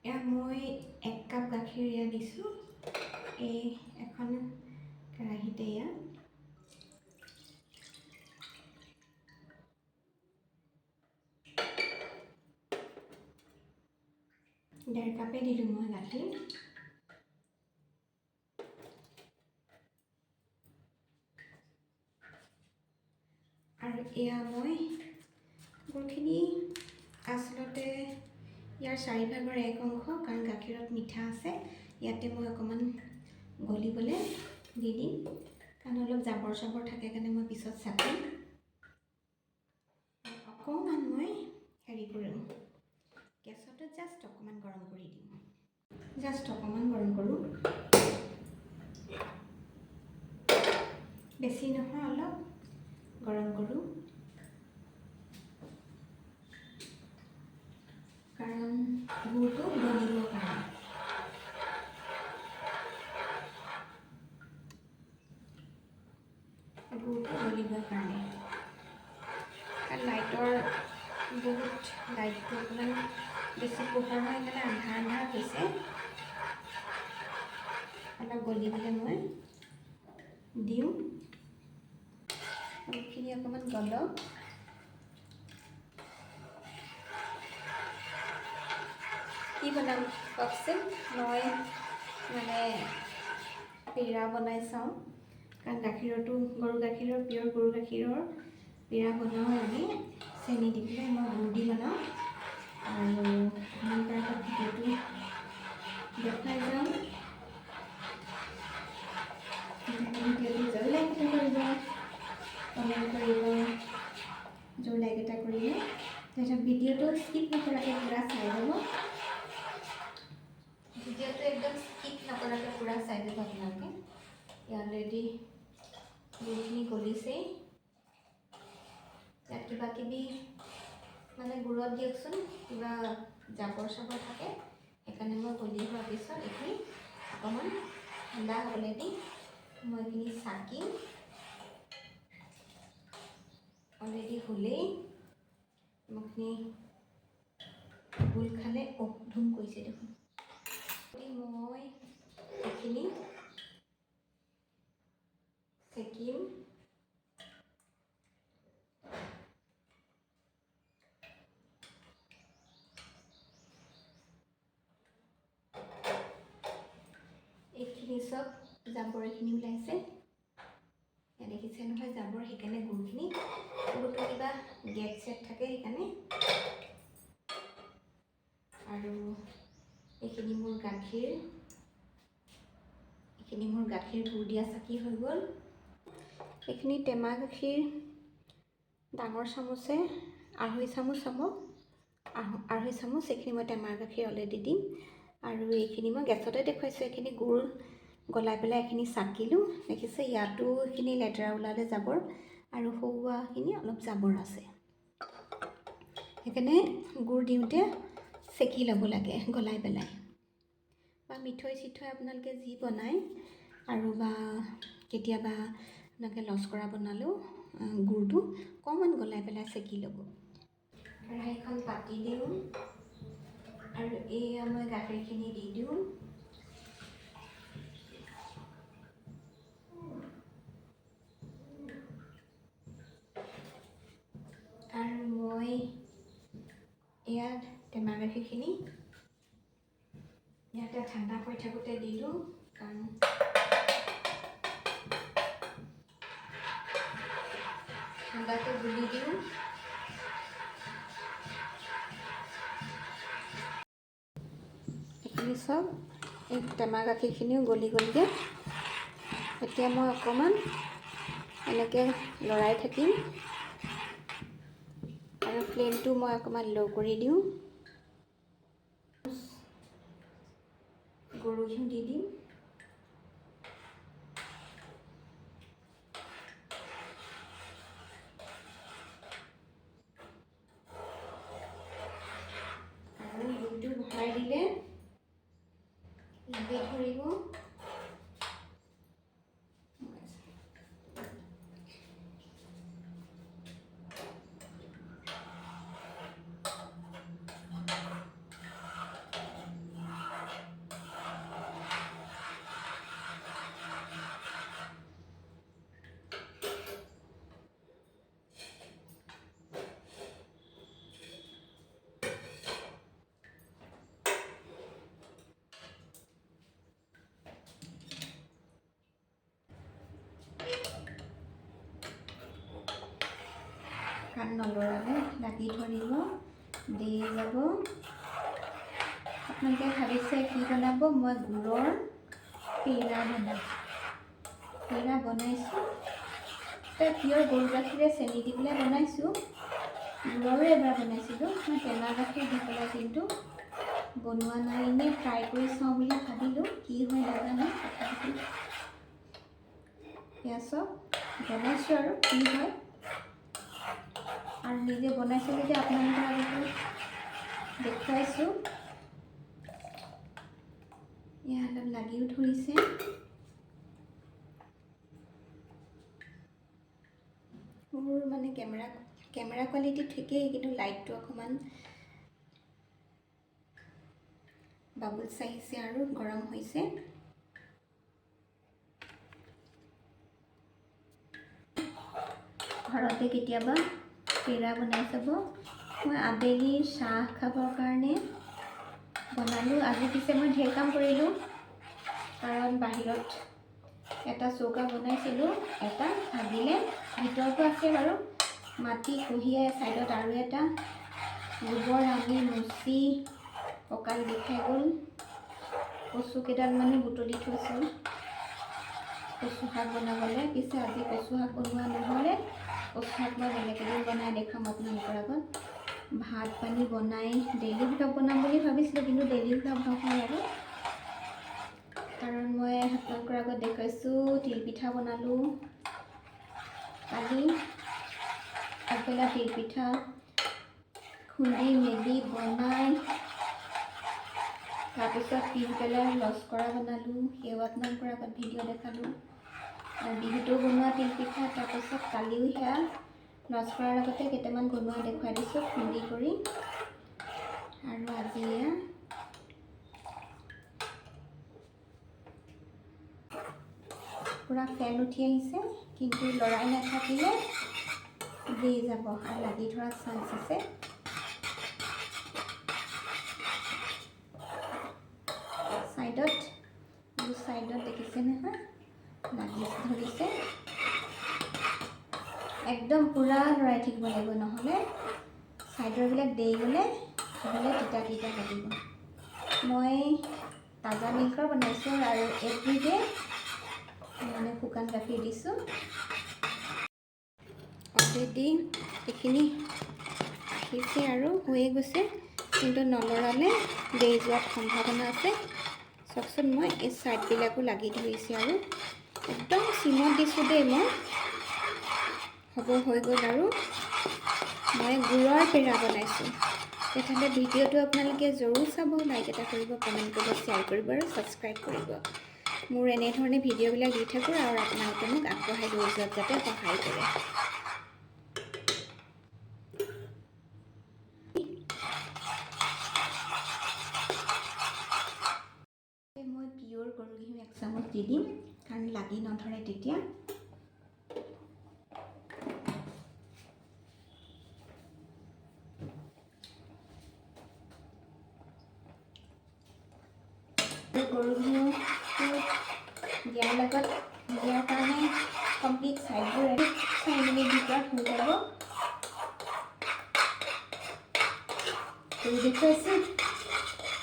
এয়া মই 1 কাপ গাখীৰ এয়া দিছোঁ এই এখন কেৰাহীতে। এয়া 1.5 কাপে দিলোঁ মই গাখীৰ। আৰু এয়া মই গুড়খিনি আচলতে ইয়াৰ 4/4 অংশ, কাৰণ গাখীৰত মিঠা আছে। ইয়াতে মই অকণমান গলিবলৈ দি দিম, কাৰণ অলপ জাবৰ চাবৰ থাকে কাৰণে মই পিছত চাপিম। অকণমান মই হেৰি কৰিম, গেছতে জাষ্ট অকণমান গৰম কৰি দিম। জাষ্ট অকণমান গৰম কৰোঁ, বেছি নহয়, অলপ গৰম কৰোঁ, কাৰণ গুড়টো গলিবৰ কাৰণে। গুড়টো গলিবৰ কাৰণে, কাৰণ লাইটটো অকণমান বেছি পোহৰ হয় কাৰণে আন্ধাৰ হৈছে। অলপ গলিবলৈ মই দিওঁ, অলপখিনি অকণমান গলক। কি বনাম কওকচোন? মই মানে পেৰা বনাই চাওঁ, কাৰণ গাখীৰতো গৰু গাখীৰৰ, পিয়ৰ গৰু গাখীৰৰ পেৰা বনাওঁ আমি। চেনি দি পেলাই মই গুড় দি বনাওঁ, আৰু তাৰ ভিডিঅ'টো দেখাই যাওঁ। ভিডিঅ'টো জৰুৰ লাইক এটা কৰিব, কমেণ্ট কৰিব, জৰুৰ লাইক এটা কৰিলে তাৰপিছত ভিডিঅ'টো স্কিপ নকৰাকৈ পূৰা চাই যাব। ভিডিঅ'টো একদম স্কিপ নকৰাকৈ পূৰা চাই যাব আপোনালোকে। অলৰেডি গুড়খিনি গলিছেই। ইয়াত কিবা কিবি মানে গুড়ত দিয়কচোন কিবা জাবৰ চাবৰ থাকে, সেইকাৰণে মই গলি হোৱাৰ পিছত এইখিনি অকণমান ঠাণ্ডা হ'বলৈ দি মই এইখিনি চাকিম। অলৰেডি হ'লেই মোৰখিনি গোল খালে ধুম কৰিছে দেখোন। মই এইখিনি চেকিম। এইখিনি চব জাবৰ এইখিনি ওলাইছে, দেখিছে নহয় জাবৰ, সেইকাৰণে গুড়খিনি গুড়টো কিবা গেট চেট থাকে সেইকাৰণে। আৰু এইখিনি মোৰ গাখীৰ গুড় দিয়া চাকি হৈ গ'ল। এইখিনি টেমা গাখীৰ ডাঙৰ চামুচে 2.5 চামুচ হ'ব, 2.5 চামুচ এইখিনি মই টেমাৰ গাখীৰ অলৰেডি দিম। আৰু এইখিনি মই গেছতে দেখুৱাইছোঁ, এইখিনি গুড় গলাই পেলাই এইখিনি চাকিলোঁ। দেখিছে ইয়াতো এইখিনি লেতেৰা ওলালে জাবৰ, আৰু সৰুৱাখিনি অলপ জাবৰ আছে, সেইকাৰণে গুড় দিওঁতে চেকি ল'ব লাগে গলাই পেলাই। বা মিঠৈ চিঠৈ আপোনালোকে যি বনায়, আৰু বা কেতিয়াবা আপোনালোকে লস্কৰা বনালেও গুড়টো অকণমান গলাই পেলাই চেকি ল'ব। কেৰাহীখন পাতি দিওঁ, আৰু এয়া মই গাখীৰখিনি দি দিওঁ। আৰু মই ইয়াত টেমা গাখীৰখিনি ইয়াতে ঠাণ্ডা হৈ থাকোঁতে দিলোঁ, কাৰণ ঠাণ্ডাটো গুলি দিওঁ। এইখিনি চব এই টেমা গাখীৰখিনিও গলি গ'লগৈ। এতিয়া মই অকণমান এনেকৈ লৰাই থাকিম, আৰু ফ্লেমটো মই অকণমান ল' কৰি দিওঁ। গৰু ঘিউ দি দিম। আৰু গুড়টো ভৰাই দিলে লাগে ধৰিব। কাৰণ নলৰালে লাগি ধৰিব, দেই যাব। আপোনালোকে ভাবিছে কি বনাব? মই গুড়ৰ পেৰা বনাইছোঁ। পিয়ৰ গৰু গাখীৰে চেনি দি পেলাই বনাইছোঁ। গুড়ৰো এবাৰ বনাইছিলোঁ। মই টেমা গাখীৰ দি পেলাই কিন্তু বনোৱা নাই। এনেই ট্ৰাই কৰি চাওঁ বুলি ভাবিলোঁ, কি হয় নাজানো। এয়া চব বনাইছোঁ আৰু কি হয়। আৰু নিজে বনাইছোঁ যেতিয়া আপোনালোকৰ আগতে দেখুৱাইছোঁ। এয়া অলপ লাগিও ধৰিছে। মোৰ মানে কেমেৰা কোৱালিটি ঠিকেই, কিন্তু লাইটটো অকণমান বাবুলছ আহিছে আৰু গৰম হৈছে। ঘৰতে কেতিয়াবা পেৰা বনাই চাব। মই আবেলি চাহ খাবৰ কাৰণে বনালোঁ। আজি পিছে মই ঢেৰ কাম কৰিলোঁ, কাৰণ বাহিৰত এটা চৌকা বনাইছিলোঁ, এটা ভাগিলে, ভিতৰতো আছে বাৰু। মাটি কঢ়িয়াই ছাইডত আৰু এটা, গোবৰ আনি মুচি কঁকাল বিষাই গ'ল। কচু কেইডালমানো বুটলি থৈছোঁ কচু শাক বনাবলৈ। পিছে আজি কচু শাক বনোৱা নহ'লে। কচু শাক মই বেলেগ এদিন বনাই দেখুৱাম আপোনালোকৰ আগত। ভাত পানী বনাই ডেইলি ভ্লগ বনাম বুলি ভাবিছিলোঁ, কিন্তু ডেইলি ভ্লগ নহয় আৰু, কাৰণ মই আপোনালোকৰ আগত দেখুৱাইছোঁ তিলপিঠা বনালোঁ কালি। আগবেলা তিলপিঠা খুন্দি মেলি বনাই, তাৰপিছত পিছবেলা লস্কৰা বনালোঁ, সেয়াও আপোনালোকৰ আগত ভিডিঅ' দেখালোঁ। আৰু বিহুতো বনোৱা তিলপিঠা, তাৰপিছত কালিও সেয়া লস্কৰাৰ লগতে কেইটামান বনোৱা দেখুৱাই দিছোঁ খুন্দি কৰি। আৰু আজি এয়া পূৰা ফেন উঠি আহিছে, কিন্তু লৰাই নাথাকিলে দেই যাব আৰু লাগি ধৰা চান্স আছে। ছাইডত দেখিছে নহয়, লাগি ধৰিছে। একদম পূৰা লৰাই থাকিব লাগিব, নহ'লে ছাইডৰবিলাক দেই গ'লে তিতা লাগিব। মই তাজা মিল্কৰ বনাইছোঁ আৰু এভৰিডে মানে শুকান গাখীৰ দিছোঁ। অলৰেডি এইখিনি আহিছে আৰু হৈয়ে গৈছে, কিন্তু নলৰালে দেই যোৱাত সম্ভাৱনা আছে। চাওকচোন, মই এই ছাইডবিলাকো লাগি ধৰিছে আৰু একদম চিমত দিছোঁ দেই মই। হ'ব, হৈ গ'ল। আৰু মই গুড়ৰ পেৰা বনাইছোঁ। তেতিয়াহ'লে ভিডিঅ'টো আপোনালোকে জৰুৰ চাব, লাইক এটা কৰিব, কমেণ্ট কৰিব, শ্বেয়াৰ কৰিব আৰু ছাবস্ক্ৰাইব কৰিব। মোৰ এনেধৰণে ভিডিঅ'বিলাক দি থাকোঁ আৰু আপোনালোকে মোক আগবঢ়াই লৈ যোৱাত যাতে সহায় কৰে। মই পিয়ৰ গৰু ঘিউ 1 চামুচ দি দিম, কাৰণ লাগি নধৰে তেতিয়া। গৰু ঘিউটো দিয়াৰ কাৰণে কমপ্লিট ছাইডবোৰ 6 মিনিট ভিতৰত হৈ যাব। কৰি দেখুৱাইছোঁ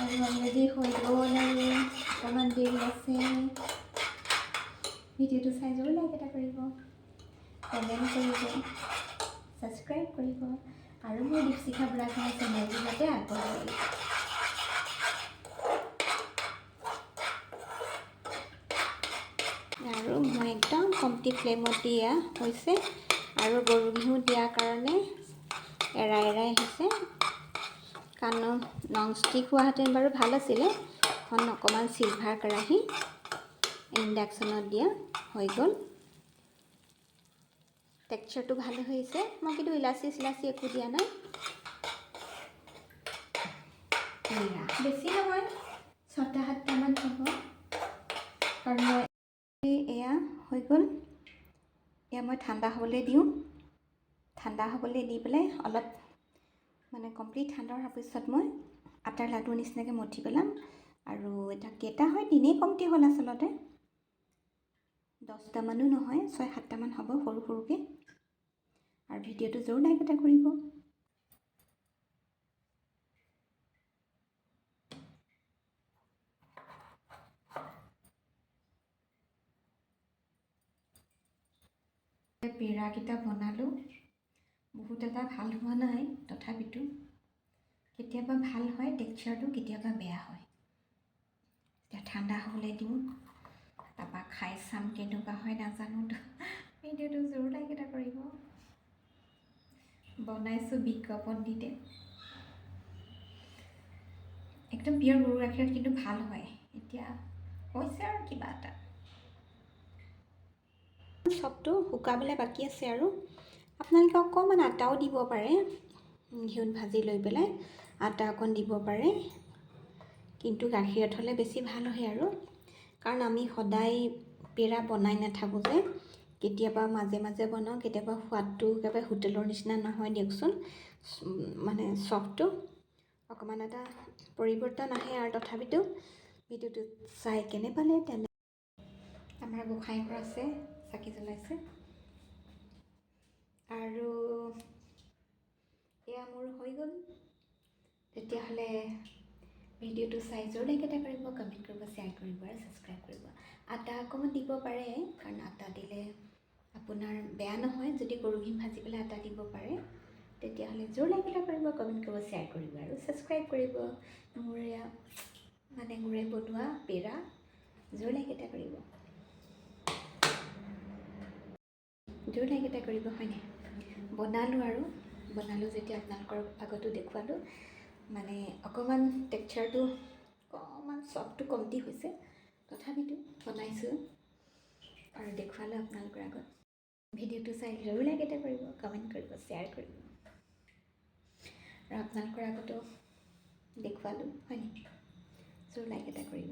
আৰু অলৰেডি হৈ গ'ল আৰু অকণমান দেৰি আছে। ভিডিঅ'টো চাই যাব, লাইক এটা কৰিব, কমেণ্ট কৰিব, ছাবস্ক্ৰাইব কৰিব আৰু মোৰ দীপশিখা ব্লগৰ চেনেলটো যাতে আগবঢ়াই। আৰু মই একদম কমটি ফ্লেমত দিয়া হৈছে, আৰু গৰু ঘিউ দিয়াৰ কাৰণে এৰাই আহিছে। কাৰণ নন ষ্টিক হোৱাহেঁতেন বাৰু ভাল আছিলে। এখন অকণমান চিলভাৰ কেৰাহী ইণ্ডাকশ্যনত দিয়া হৈ গ'ল। টেক্সচাৰটো ভালে হৈছে। মই কিন্তু ইলাচি চিলাচি একো দিয়া নাই। বেছি নহয়, 6-7টামান হ'ব, কাৰণ মই এয়া হৈ গ'ল। এয়া মই ঠাণ্ডা হ'বলৈ দিওঁ। ঠাণ্ডা হ'বলৈ দি পেলাই অলপ মানে কমপ্লিট ঠাণ্ডা হোৱাৰ পিছত মই আটাৰ লাডুৰ নিচিনাকৈ মঠি পেলাম। আৰু এটা কেইটা হয়, দিনেই কমটি হ'ল আচলতে। 10টামানো নহয়, 6-7টামান হ'ব সৰু সৰুকৈ। আৰু ভিডিঅ'টো জৰুৰ লাইক এটা কৰিব। পেৰাকেইটা বনালোঁ, বহুত এটা ভাল হোৱা নাই, তথাপিতো কেতিয়াবা ভাল হয় টেক্সচাৰটো, কেতিয়াবা বেয়া হয়। এতিয়া ঠাণ্ডা হ'বলৈ দিওঁ, তাৰপৰা খাই চাম কেনেকুৱা হয় নাজানো। ভিডিঅ'টো জৰুৰ লাইক এটা কৰিব। বনাইছোঁ বিজ্ঞাপন দিতে, একদম পিয়ৰ গৰু গাখীৰত কিন্তু ভাল হয়। এতিয়া হৈছে আৰু কিবা এটা চবটো শুকাবলৈ বাকী আছে আৰু আপোনালোকে অকণমান আটাও দিব পাৰে, ঘিউত ভাজি লৈ পেলাই আটা অকণ দিব পাৰে, কিন্তু গাখীৰত হ'লে বেছি ভাল হয় আৰু কাৰণ আমি সদায় পেৰা বনাই নাথাকোঁ যে, কেতিয়াবা মাজে মাজে বনাওঁ, কেতিয়াবা সোৱাদটো একেবাৰে হোটেলৰ নিচিনা নহয় দিয়কচোন, মানে চফটো অকণমান এটা পৰিৱৰ্তন আহে আৰু তথাপিতো ভিডিঅ'টো চাই কেনে পালে তেনে। আমাৰ গোঁসাই ঘৰ আছে, চাকি জ্বলাইছে, আৰু এয়া মোৰ হৈ গ'ল। তেতিয়াহ'লে ভিডিঅ'টো চাই জৰুৰ লাইক এটা কৰিব, কমেণ্ট কৰিব, শ্বেয়াৰ কৰিব আৰু ছাবস্ক্ৰাইব কৰিব। আটা অকণমান দিব পাৰে, কাৰণ আটা দিলে আপোনাৰ বেয়া নহয়। যদি গৰু ঘিউ ভাজি পেলাই আটা দিব পাৰে, তেতিয়াহ'লে জৰুৰ লাইক এটা কৰিব, কমেণ্ট কৰিব, শ্বেয়াৰ কৰিব আৰু ছাবস্ক্ৰাইব কৰিব। মোৰ এয়া মানে মোৰে বনোৱা পেৰা, জৰুৰ লাইক এটা কৰিব, জৰুৰ লাইক এটা কৰিব, হয়নে? বনালোঁ আৰু বনালোঁ যেতিয়া আপোনালোকৰ আগতো দেখুৱালোঁ, মানে অকণমান টেক্সচাৰটো অকণমান চফ্টটো কমতি হৈছে, তথাপিতো বনাইছোঁ আৰু দেখুৱালোঁ আপোনালোকৰ আগত। ভিডিঅ'টো চাই জৰুৰ লাইক এটা কৰিব, কমেণ্ট কৰিব, শ্বেয়াৰ কৰিব আৰু আপোনালোকৰ আগতো দেখুৱালোঁ, হয়নে? জৰুৰ লাইক এটা কৰিব।